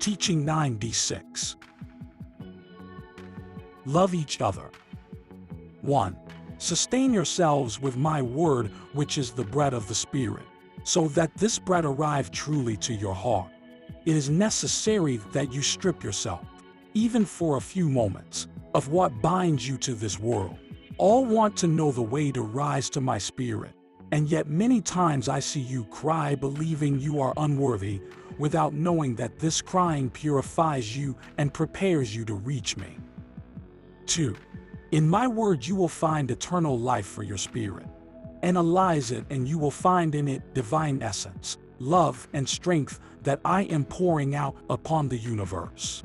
Teaching 9d6. Love each other. 1. Sustain yourselves with my word, which is the bread of the Spirit, so that this bread arrive truly to your heart. It is necessary that you strip yourself, even for a few moments, of what binds you to this world. All want to know the way to rise to my Spirit, and yet many times I see you cry believing you are unworthy, without knowing that this crying purifies you and prepares you to reach me. 2. In my word you will find eternal life for your spirit. Analyze it and you will find in it divine essence, love, and strength that I am pouring out upon the universe.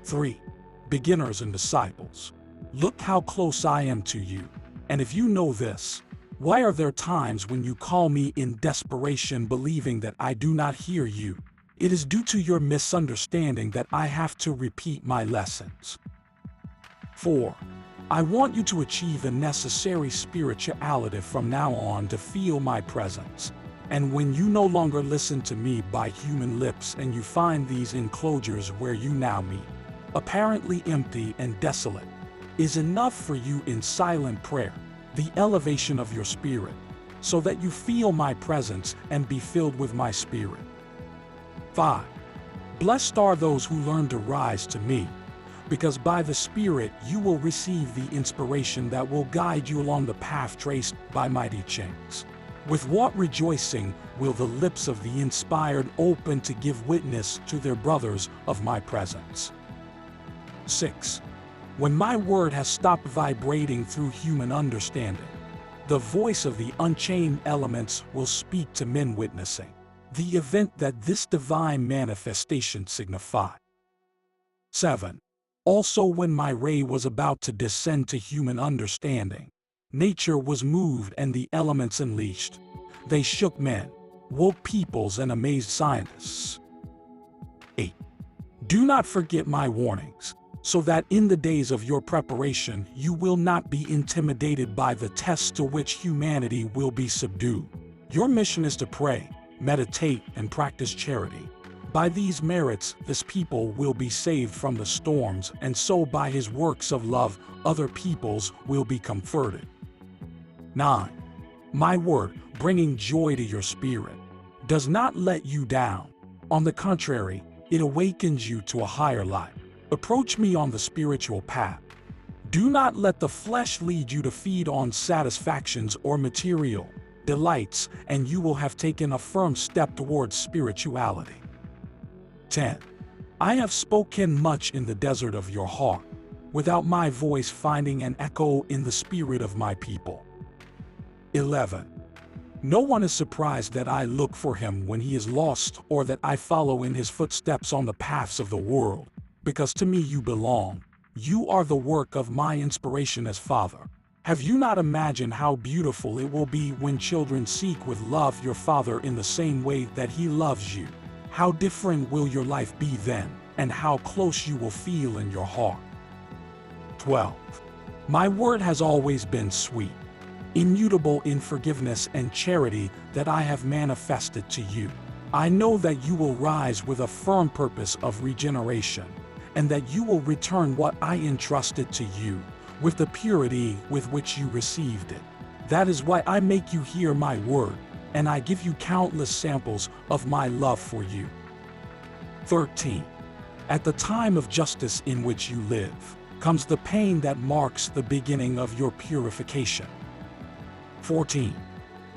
3. Beginners and disciples. Look how close I am to you, and if you know this, why are there times when you call me in desperation believing that I do not hear you? It is due to your misunderstanding that I have to repeat my lessons. 4. I want you to achieve the necessary spirituality from now on to feel my presence. And when you no longer listen to me by human lips and you find these enclosures where you now meet, apparently empty and desolate, is enough for you in silent prayer, the elevation of your spirit, so that you feel my presence and be filled with my Spirit. 5. Blessed are those who learn to rise to me, because by the Spirit you will receive the inspiration that will guide you along the path traced by my teachings. With what rejoicing will the lips of the inspired open to give witness to their brothers of my presence. 6. When my word has stopped vibrating through human understanding, the voice of the unchained elements will speak to men witnessing the event that this divine manifestation signified. 7. Also when my ray was about to descend to human understanding, nature was moved and the elements unleashed. They shook men, woke peoples, and amazed scientists. 8. Do not forget my warnings, so that in the days of your preparation you will not be intimidated by the tests to which humanity will be subdued. Your mission is to pray, meditate, and practice charity. By these merits this people will be saved from the storms, and so by his works of love other peoples will be comforted. 9. My word, bringing joy to your spirit, does not let you down. On the contrary, it awakens you to a higher life. Approach me on the spiritual path. Do not let the flesh lead you to feed on satisfactions or material delights, and you will have taken a firm step towards spirituality. 10. I have spoken much in the desert of your heart, without my voice finding an echo in the spirit of my people. 11. No one is surprised that I look for him when he is lost, or that I follow in his footsteps on the paths of the world. Because to me you belong. You are the work of my inspiration as Father. Have you not imagined how beautiful it will be when children seek with love your Father in the same way that he loves you? How different will your life be then, and how close you will feel in your heart. 12. My word has always been sweet, immutable in forgiveness and charity that I have manifested to you. I know that you will rise with a firm purpose of regeneration, and that you will return what I entrusted to you, with the purity with which you received it. That is why I make you hear my word, and I give you countless samples of my love for you. 13. At the time of justice in which you live, comes the pain that marks the beginning of your purification. 14.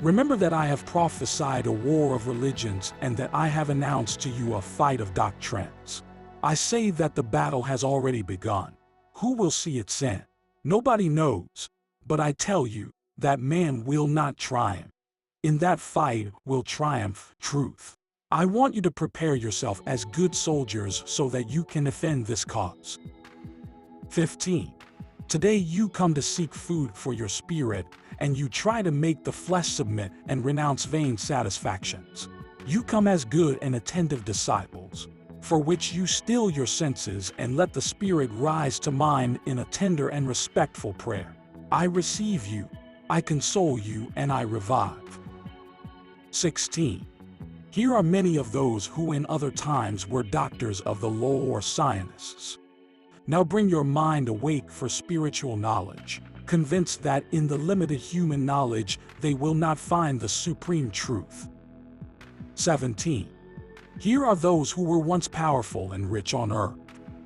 Remember that I have prophesied a war of religions, and that I have announced to you a fight of doctrines. I say that the battle has already begun. Who will see its end? Nobody knows. But I tell you that man will not triumph. In that fight will triumph truth. I want you to prepare yourself as good soldiers so that you can defend this cause. 15. Today you come to seek food for your spirit, and you try to make the flesh submit and renounce vain satisfactions. You come as good and attentive disciples, for which you still your senses and let the Spirit rise to mine in a tender and respectful prayer. I receive you, I console you, and I revive. 16. Here are many of those who in other times were doctors of the law or scientists. Now bring your mind awake for spiritual knowledge, convinced that in the limited human knowledge they will not find the supreme truth. 17. Here are those who were once powerful and rich on earth,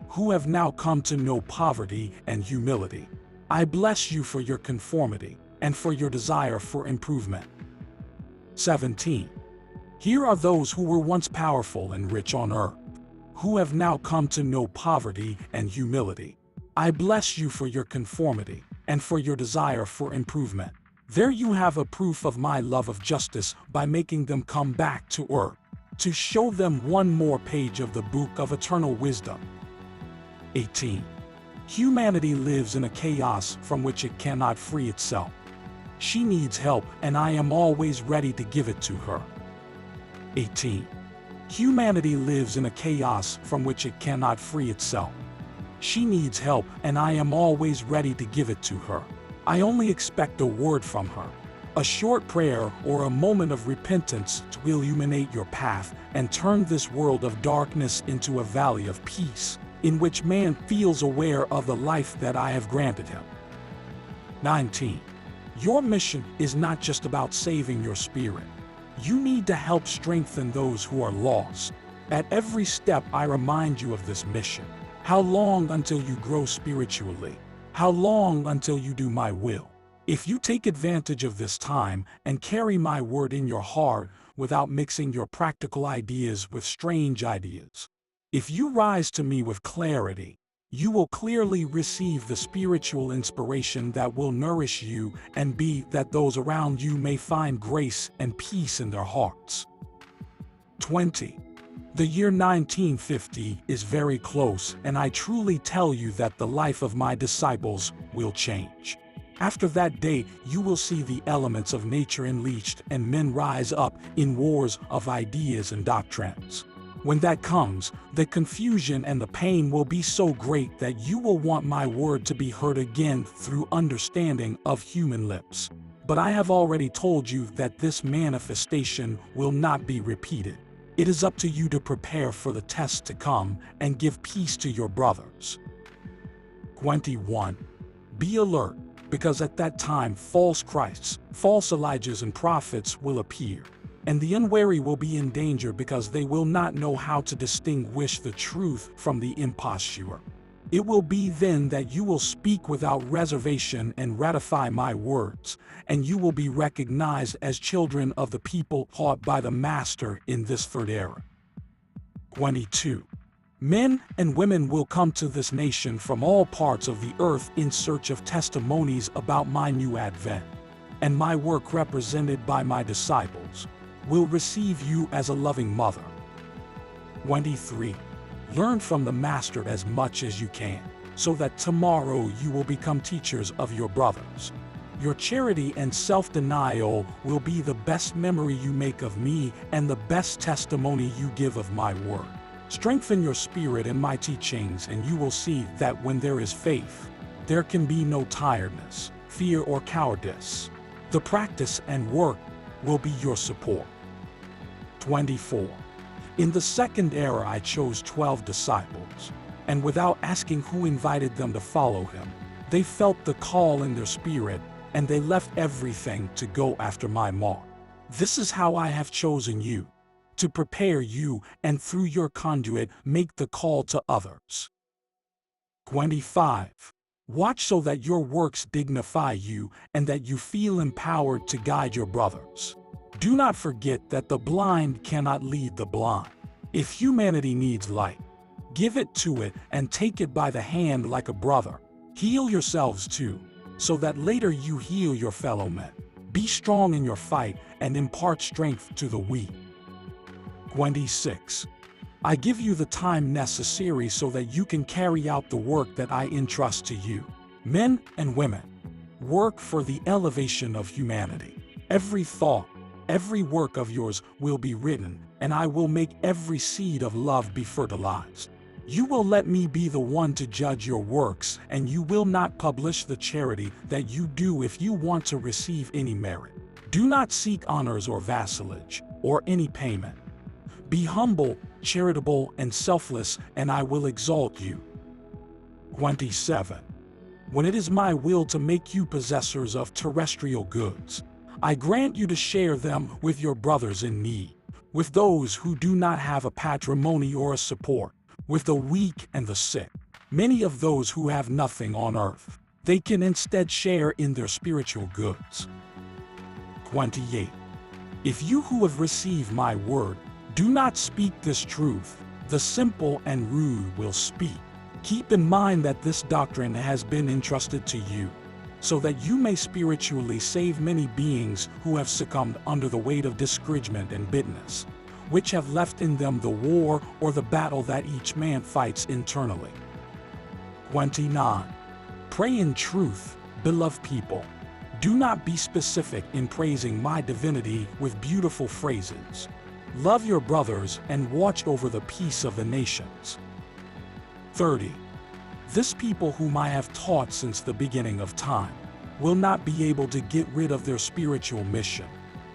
who have now come to know poverty and humility. I bless you for your conformity and for your desire for improvement. 17. Here are those who were once powerful and rich on earth, who have now come to know poverty and humility. I bless you for your conformity and for your desire for improvement. There you have a proof of my love of justice by making them come back to earth, to show them one more page of the book of eternal wisdom. 18. Humanity lives in a chaos from which it cannot free itself. She needs help, and I am always ready to give it to her. 18. Humanity lives in a chaos from which it cannot free itself. She needs help, and I am always ready to give it to her. I only expect a word from her. A short prayer or a moment of repentance will illuminate your path and turn this world of darkness into a valley of peace, in which man feels aware of the life that I have granted him. 19. Your mission is not just about saving your spirit. You need to help strengthen those who are lost. At every step I remind you of this mission. How long until you grow spiritually? How long until you do my will? If you take advantage of this time and carry my word in your heart without mixing your practical ideas with strange ideas, if you rise to me with clarity, you will clearly receive the spiritual inspiration that will nourish you and be that those around you may find grace and peace in their hearts. 20. The year 1950 is very close, and I truly tell you that the life of my disciples will change. After that day, you will see the elements of nature unleashed and men rise up in wars of ideas and doctrines. When that comes, the confusion and the pain will be so great that you will want my word to be heard again through understanding of human lips. But I have already told you that this manifestation will not be repeated. It is up to you to prepare for the test to come and give peace to your brothers. 21. Be alert, because at that time false Christs, false Elijahs and prophets will appear. And the unwary will be in danger because they will not know how to distinguish the truth from the imposture. It will be then that you will speak without reservation and ratify my words, and you will be recognized as children of the people taught by the Master in this third era. 22. Men and women will come to this nation from all parts of the earth in search of testimonies about my new advent, and my work represented by my disciples will receive you as a loving mother. 23. Learn from the Master as much as you can, so that tomorrow you will become teachers of your brothers. Your charity and self-denial will be the best memory you make of me and the best testimony you give of my word. Strengthen your spirit in my teachings, and you will see that when there is faith, there can be no tiredness, fear, or cowardice. The practice and work will be your support. 24. In the second era I chose 12 disciples, and without asking who invited them to follow him, they felt the call in their spirit, and they left everything to go after my mark. This is how I have chosen you, to prepare you, and through your conduit make the call to others. 25. Watch so that your works dignify you and that you feel empowered to guide your brothers. Do not forget that the blind cannot lead the blind. If humanity needs light, give it to it and take it by the hand like a brother. Heal yourselves too, so that later you heal your fellow men. Be strong in your fight and impart strength to the weak. 26. I give you the time necessary so that you can carry out the work that I entrust to you. Men and women, work for the elevation of humanity. Every thought, every work of yours will be written, and I will make every seed of love be fertilized. You will let me be the one to judge your works, and you will not publish the charity that you do if you want to receive any merit. Do not seek honors or vassalage, or any payment. Be humble, charitable, and selfless, and I will exalt you. 27. When it is my will to make you possessors of terrestrial goods, I grant you to share them with your brothers in need, with those who do not have a patrimony or a support, with the weak and the sick. Many of those who have nothing on earth, they can instead share in their spiritual goods. 28. If you who have received my word do not speak this truth, the simple and rude will speak. Keep in mind that this doctrine has been entrusted to you, so that you may spiritually save many beings who have succumbed under the weight of discouragement and bitterness, which have left in them the war or the battle that each man fights internally. 29. Pray in truth, beloved people. Do not be specific in praising my divinity with beautiful phrases. Love your brothers and watch over the peace of the nations. 30. This people whom I have taught since the beginning of time will not be able to get rid of their spiritual mission.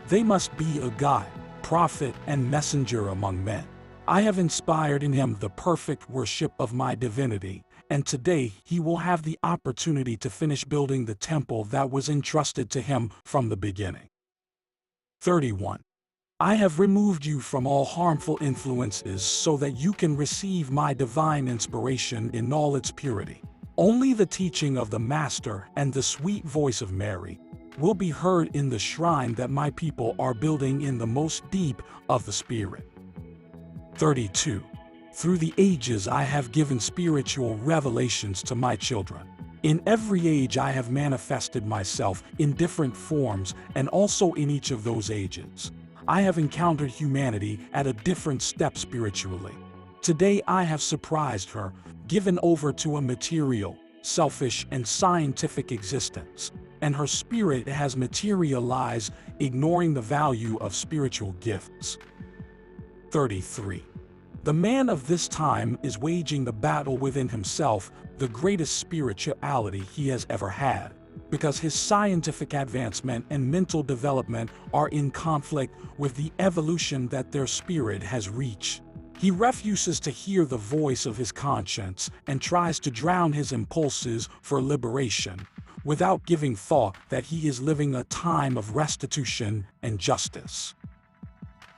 They must be a guide, prophet, and messenger among men. I have inspired in him the perfect worship of my divinity, and today he will have the opportunity to finish building the temple that was entrusted to him from the beginning. 31. I have removed you from all harmful influences so that you can receive my divine inspiration in all its purity. Only the teaching of the Master and the sweet voice of Mary will be heard in the shrine that my people are building in the most deep of the Spirit. 32. Through the ages I have given spiritual revelations to my children. In every age I have manifested myself in different forms, and also in each of those ages I have encountered humanity at a different step spiritually. Today I have surprised her, given over to a material, selfish, and scientific existence, and her spirit has materialized, ignoring the value of spiritual gifts. 33. The man of this time is waging the battle within himself, the greatest spirituality he has ever had, because his scientific advancement and mental development are in conflict with the evolution that their spirit has reached. He refuses to hear the voice of his conscience and tries to drown his impulses for liberation, without giving thought that he is living a time of restitution and justice.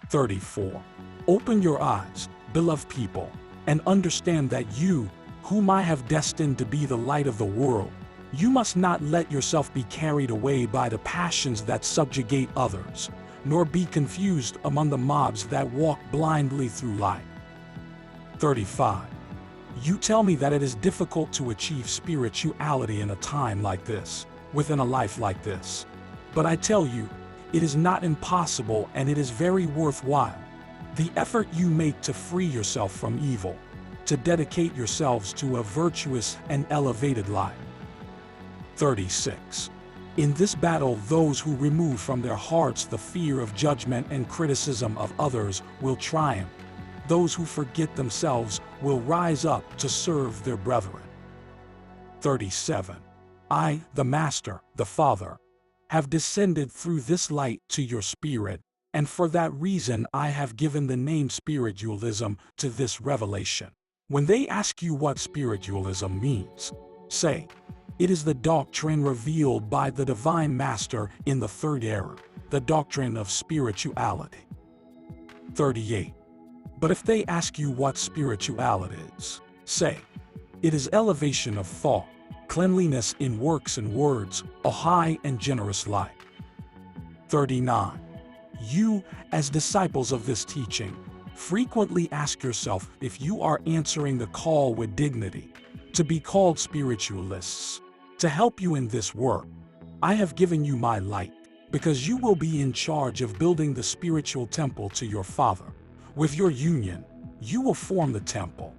34. Open your eyes, beloved people, and understand that you, whom I have destined to be the light of the world, you must not let yourself be carried away by the passions that subjugate others, nor be confused among the mobs that walk blindly through life. 35. You tell me that it is difficult to achieve spirituality in a time like this, within a life like this. But I tell you, it is not impossible, and it is very worthwhile. The effort you make to free yourself from evil, to dedicate yourselves to a virtuous and elevated life. 36. In this battle, those who remove from their hearts the fear of judgment and criticism of others will triumph. Those who forget themselves will rise up to serve their brethren. 37. I, the Master, the Father, have descended through this light to your spirit, and for that reason I have given the name spiritualism to this revelation. When they ask you what spiritualism means, say, it is the doctrine revealed by the Divine Master in the third era, the doctrine of spirituality. 38. But if they ask you what spirituality is, say, it is elevation of thought, cleanliness in works and words, a high and generous life. 39. You, as disciples of this teaching, frequently ask yourself if you are answering the call with dignity, to be called spiritualists. To help you in this work, I have given you my light, because you will be in charge of building the spiritual temple to your Father. With your union, you will form the temple.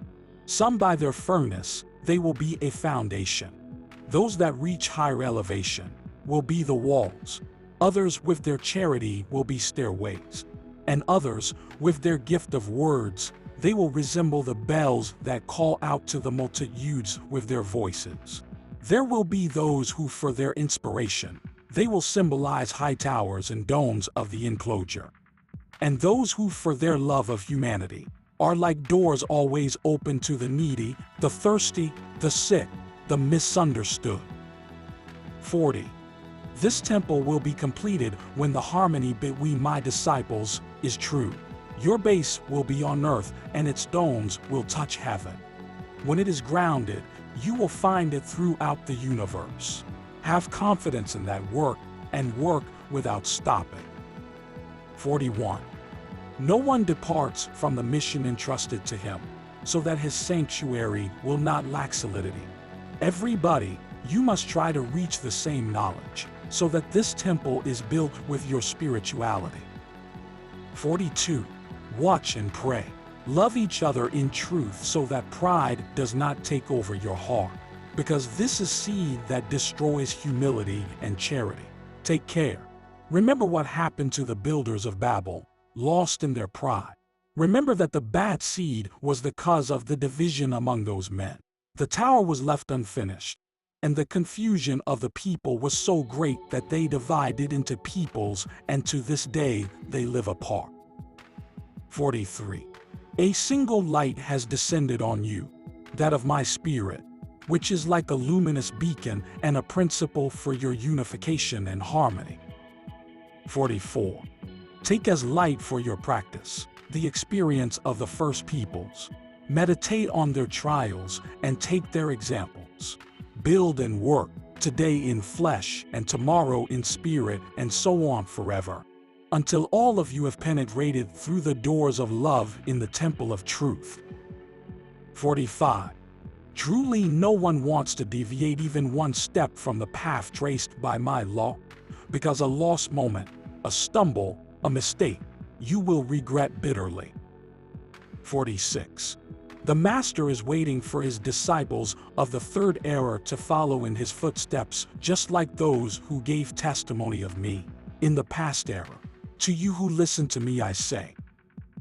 Some by their firmness, they will be a foundation. Those that reach higher elevation will be the walls. Others with their charity will be stairways. And others, with their gift of words, they will resemble the bells that call out to the multitudes with their voices. There will be those who, for their inspiration, they will symbolize high towers and domes of the enclosure. And those who for their love of humanity are like doors always open to the needy, the thirsty, the sick, the misunderstood. 40. This temple will be completed when the harmony between my disciples is true. Your base will be on earth and its domes will touch heaven. When it is grounded, you will find it throughout the universe. Have confidence in that work and work without stopping. 41. No one departs from the mission entrusted to him, so that his sanctuary will not lack solidity. Everybody, you must try to reach the same knowledge, so that this temple is built with your spirituality. 42. Watch and pray. Love each other in truth so that pride does not take over your heart, because this is seed that destroys humility and charity. Take care. Remember what happened to the builders of Babel, lost in their pride. Remember that the bad seed was the cause of the division among those men. The tower was left unfinished, and the confusion of the people was so great that they divided into peoples, and to this day they live apart. 43. A single light has descended on you, that of my Spirit, which is like a luminous beacon and a principle for your unification and harmony. 44. Take as light for your practice the experience of the first peoples. Meditate on their trials and take their examples. Build and work, today in flesh and tomorrow in spirit, and so on forever, until all of you have penetrated through the doors of love in the temple of truth. 45. Truly no one wants to deviate even one step from the path traced by my law, because a lost moment, a stumble, a mistake, you will regret bitterly. 46. The Master is waiting for his disciples of the third era to follow in his footsteps, just like those who gave testimony of me in the past era. To you who listen to me I say,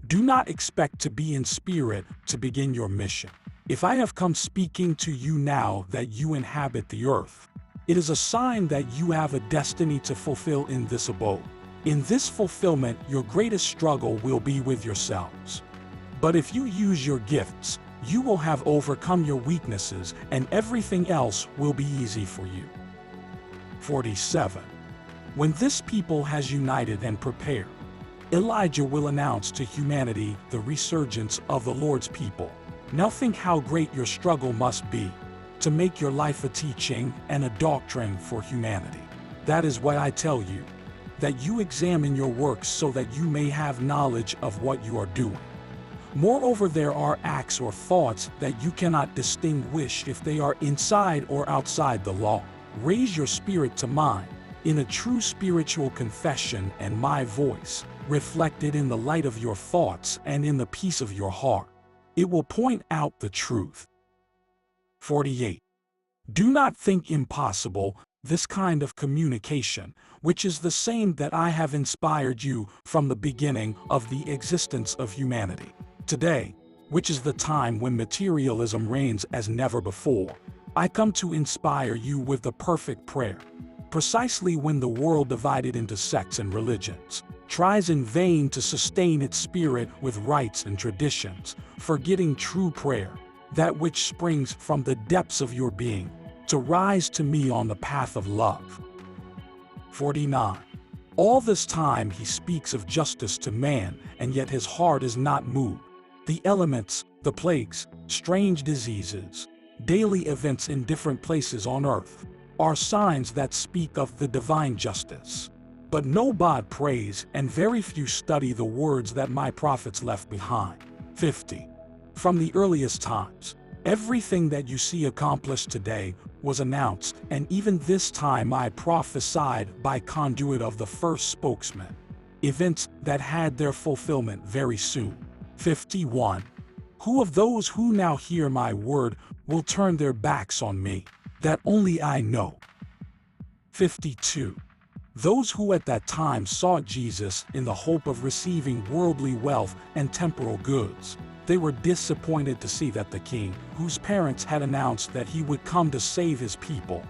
do not expect to be in spirit to begin your mission. If I have come speaking to you now that you inhabit the earth, it is a sign that you have a destiny to fulfill in this abode. In this fulfillment, your greatest struggle will be with yourselves. But if you use your gifts, you will have overcome your weaknesses, and everything else will be easy for you. 47. When this people has united and prepared, Elijah will announce to humanity the resurgence of the Lord's people. Now think how great your struggle must be to make your life a teaching and a doctrine for humanity. That is why I tell you, that you examine your works so that you may have knowledge of what you are doing. Moreover, there are acts or thoughts that you cannot distinguish if they are inside or outside the law. Raise your spirit to mine in a true spiritual confession, and my voice, reflected in the light of your thoughts and in the peace of your heart, it will point out the truth. 48. Do not think impossible this kind of communication, which is the same that I have inspired you from the beginning of the existence of humanity. Today, which is the time when materialism reigns as never before, I come to inspire you with the perfect prayer. Precisely when the world, divided into sects and religions, tries in vain to sustain its spirit with rites and traditions, forgetting true prayer, that which springs from the depths of your being, to rise to me on the path of love. 49. All this time he speaks of justice to man, and yet his heart is not moved. The elements, the plagues, strange diseases, daily events in different places on earth, are signs that speak of the divine justice. But no God prays, and very few study the words that my prophets left behind. 50. From the earliest times, everything that you see accomplished today was announced, and even this time I prophesied by conduit of the first spokesman, events that had their fulfillment very soon. 51. Who of those who now hear my word will turn their backs on me? That only I know. 52. Those who at that time sought Jesus in the hope of receiving worldly wealth and temporal goods, they were disappointed to see that the king, whose parents had announced that he would come to save his people,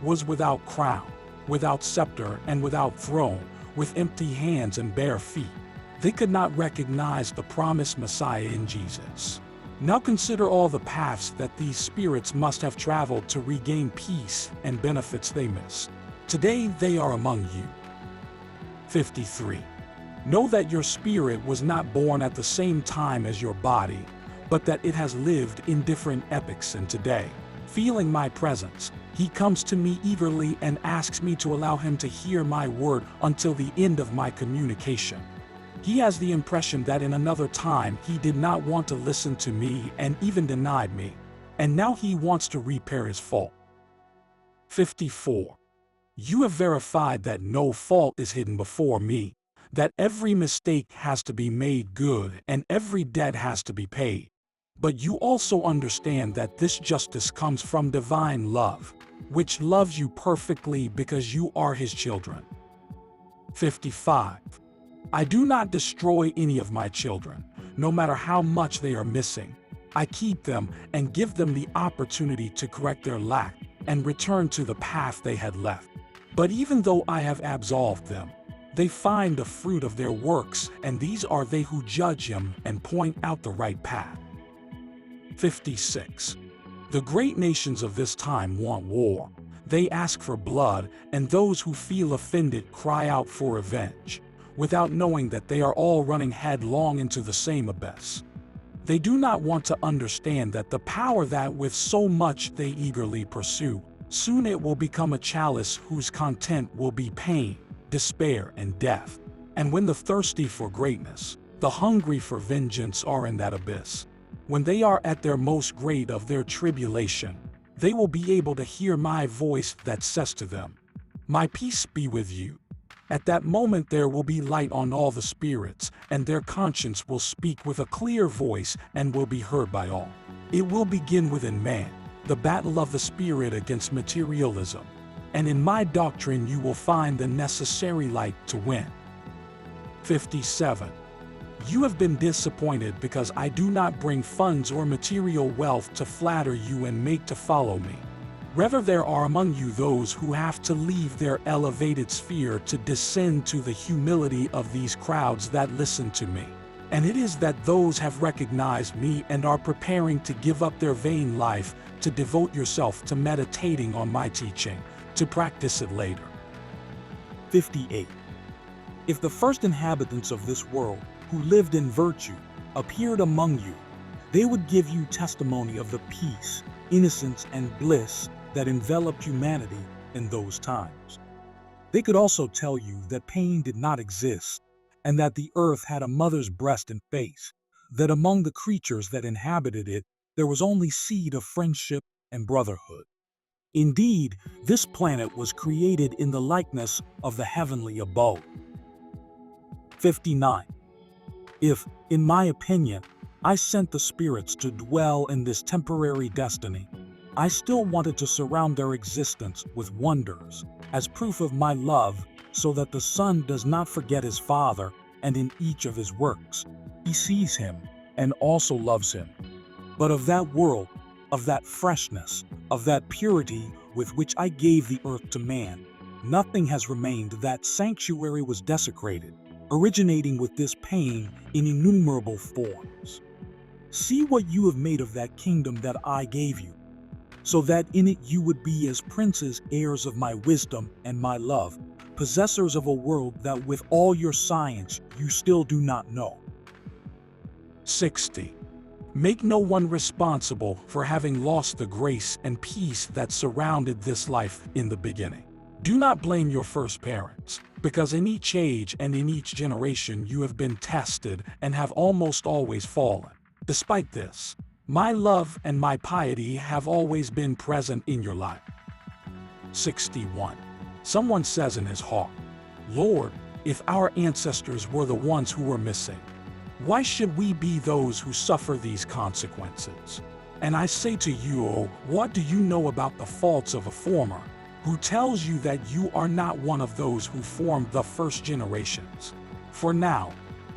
was without crown, without scepter, and without throne, with empty hands and bare feet. They could not recognize the promised Messiah in Jesus. Now consider all the paths that these spirits must have traveled to regain peace and benefits they missed. Today they are among you. 53. Know that your spirit was not born at the same time as your body, but that it has lived in different epochs, and today, feeling my presence, he comes to me eagerly and asks me to allow him to hear my word until the end of my communication. He has the impression that in another time he did not want to listen to me and even denied me, and now he wants to repair his fault. 54. You have verified that no fault is hidden before me, that every mistake has to be made good and every debt has to be paid. But you also understand that this justice comes from divine love, which loves you perfectly because you are his children. 55. I do not destroy any of my children, no matter how much they are missing. I keep them and give them the opportunity to correct their lack and return to the path they had left. But even though I have absolved them, they find the fruit of their works, and these are they who judge him and point out the right path. 56. The great nations of this time want war. They ask for blood, and those who feel offended cry out for revenge, without knowing that they are all running headlong into the same abyss. They do not want to understand that the power that with so much they eagerly pursue, soon it will become a chalice whose content will be pain, despair, and death. And when the thirsty for greatness, the hungry for vengeance are in that abyss, when they are at their most great of their tribulation, they will be able to hear my voice that says to them, "My peace be with you." At that moment there will be light on all the spirits, and their conscience will speak with a clear voice and will be heard by all. It will begin within man, the battle of the spirit against materialism, and in my doctrine you will find the necessary light to win. 57. You have been disappointed because I do not bring funds or material wealth to flatter you and make to follow me. Rather, there are among you those who have to leave their elevated sphere to descend to the humility of these crowds that listen to me. And it is that those have recognized me and are preparing to give up their vain life to devote yourself to meditating on my teaching, to practice it later. 58. If the first inhabitants of this world, who lived in virtue, appeared among you, they would give you testimony of the peace, innocence, and bliss that enveloped humanity in those times. They could also tell you that pain did not exist, and that the earth had a mother's breast and face, that among the creatures that inhabited it, there was only seed of friendship and brotherhood. Indeed, this planet was created in the likeness of the heavenly abode. 59. If, in my opinion, I sent the spirits to dwell in this temporary destiny, I still wanted to surround their existence with wonders, as proof of my love, so that the Son does not forget his Father, and in each of his works, he sees him and also loves him. But of that world, of that freshness, of that purity with which I gave the earth to man, nothing has remained. That sanctuary was desecrated, originating with this pain in innumerable forms. See what you have made of that kingdom that I gave you, so that in it you would be as princes, heirs of my wisdom and my love, possessors of a world that with all your science you still do not know. 60. Make no one responsible for having lost the grace and peace that surrounded this life in the beginning. Do not blame your first parents, because in each age and in each generation you have been tested and have almost always fallen. Despite this, my love and my piety have always been present in your life. 61. Someone says in his heart, "Lord, if our ancestors were the ones who were missing, why should we be those who suffer these consequences?" And I say to you, what do you know about the faults of a former, who tells you that you are not one of those who formed the first generations? For now,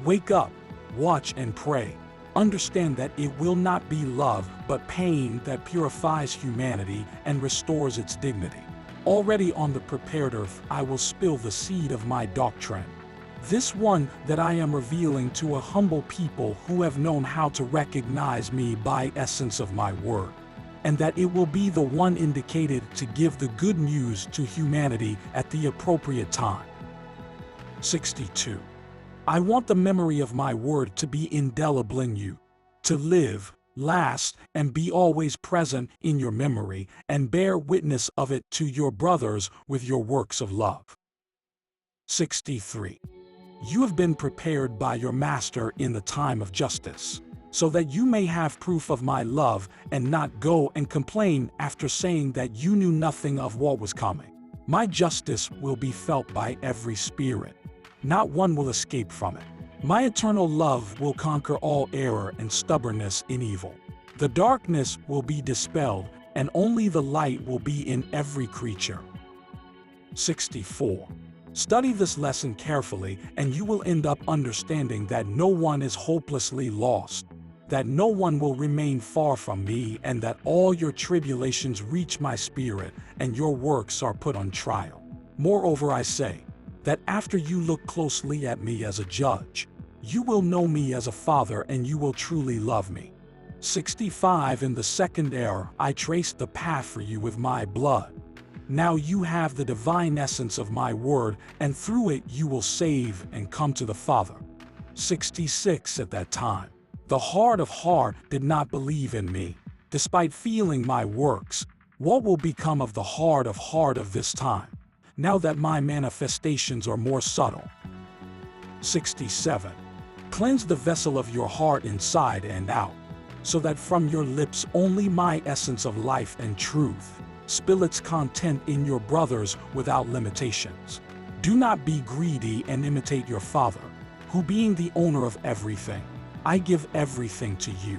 wake up, watch and pray. Understand that it will not be love but pain that purifies humanity and restores its dignity. Already on the prepared earth I will spill the seed of my doctrine. This one that I am revealing to a humble people who have known how to recognize me by essence of my word, and that it will be the one indicated to give the good news to humanity at the appropriate time. 62. I want the memory of my word to be indelible in you, to live, last, and be always present in your memory, and bear witness of it to your brothers with your works of love. 63. You have been prepared by your master in the time of justice, so that you may have proof of my love and not go and complain after saying that you knew nothing of what was coming. My justice will be felt by every spirit. Not one will escape from it. My eternal love will conquer all error and stubbornness in evil. The darkness will be dispelled, and only the light will be in every creature. 64. Study this lesson carefully, and you will end up understanding that no one is hopelessly lost, that no one will remain far from me, and that all your tribulations reach my spirit, and your works are put on trial. Moreover, I say, that after you look closely at me as a judge, you will know me as a father, and you will truly love me. 65. In the second era, I traced the path for you with my blood. Now you have the divine essence of my word, and through it you will save and come to the Father. 66. At that time, the heart of heart did not believe in me, despite feeling my works. What will become of the heart of this time, now that my manifestations are more subtle? 67. Cleanse the vessel of your heart inside and out, so that from your lips only my essence of life and truth spill its content in your brothers without limitations. Do not be greedy and imitate your Father, who being the owner of everything, I give everything to you.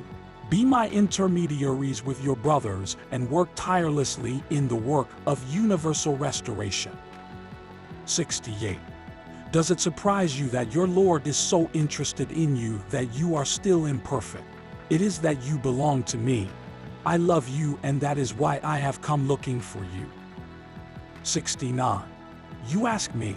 Be my intermediaries with your brothers and work tirelessly in the work of universal restoration. 68. Does it surprise you that your Lord is so interested in you that you are still imperfect? It is that you belong to me. I love you, and that is why I have come looking for you. 69. You ask me,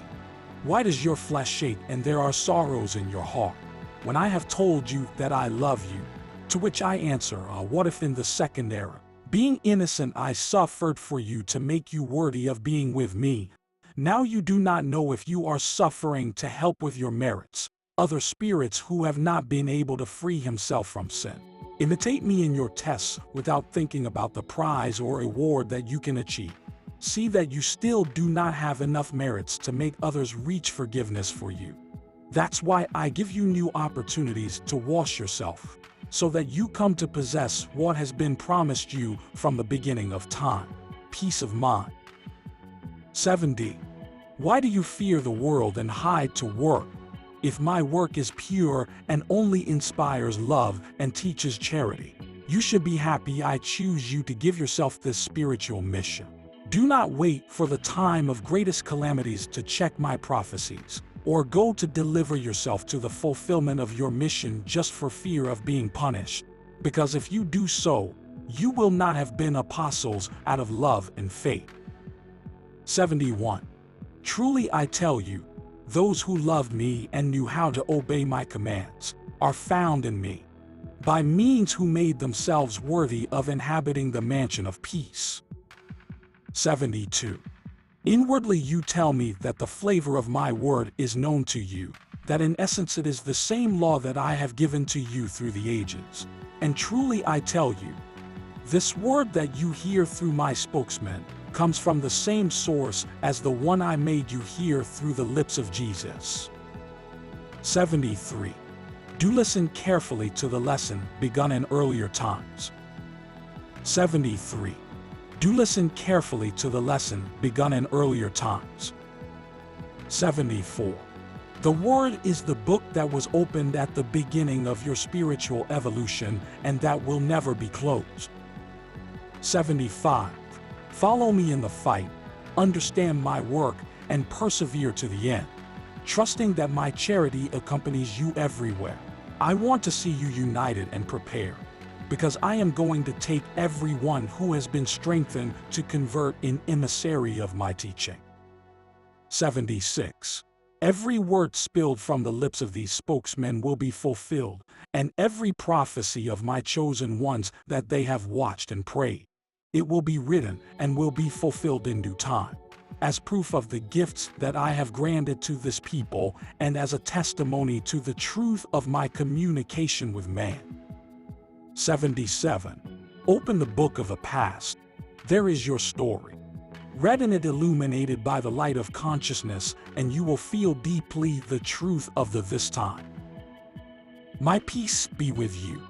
why does your flesh ache and there are sorrows in your heart, when I have told you that I love you? To which I answer, what if in the second era, being innocent, I suffered for you to make you worthy of being with me? Now you do not know if you are suffering to help with your merits other spirits who have not been able to free himself from sin. Imitate me in your tests without thinking about the prize or reward that you can achieve. See that you still do not have enough merits to make others reach forgiveness for you. That's why I give you new opportunities to wash yourself, so that you come to possess what has been promised you from the beginning of time, peace of mind. 70. Why do you fear the world and hide to work? If my work is pure and only inspires love and teaches charity, you should be happy I choose you to give yourself this spiritual mission. Do not wait for the time of greatest calamities to check my prophecies, or go to deliver yourself to the fulfillment of your mission just for fear of being punished, because if you do so, you will not have been apostles out of love and faith. 71. Truly I tell you, those who loved me and knew how to obey my commands are found in me, by means who made themselves worthy of inhabiting the mansion of peace. 72. Inwardly you tell me that the flavor of my word is known to you, that in essence it is the same law that I have given to you through the ages. And truly I tell you, this word that you hear through my spokesman comes from the same source as the one I made you hear through the lips of Jesus. 73. Do listen carefully to the lesson begun in earlier times. 73. Do listen carefully to the lesson begun in earlier times. 74. The Word is the book that was opened at the beginning of your spiritual evolution and that will never be closed. 75. Follow me in the fight, understand my work, and persevere to the end, trusting that my charity accompanies you everywhere. I want to see you united and prepared, because I am going to take everyone who has been strengthened to convert an emissary of my teaching. 76. Every word spilled from the lips of these spokesmen will be fulfilled, and every prophecy of my chosen ones that they have watched and prayed. It will be written and will be fulfilled in due time, as proof of the gifts that I have granted to this people and as a testimony to the truth of my communication with man. 77. Open the book of the past. There is your story. Read in it illuminated by the light of consciousness, and you will feel deeply the truth of the this time. My peace be with you.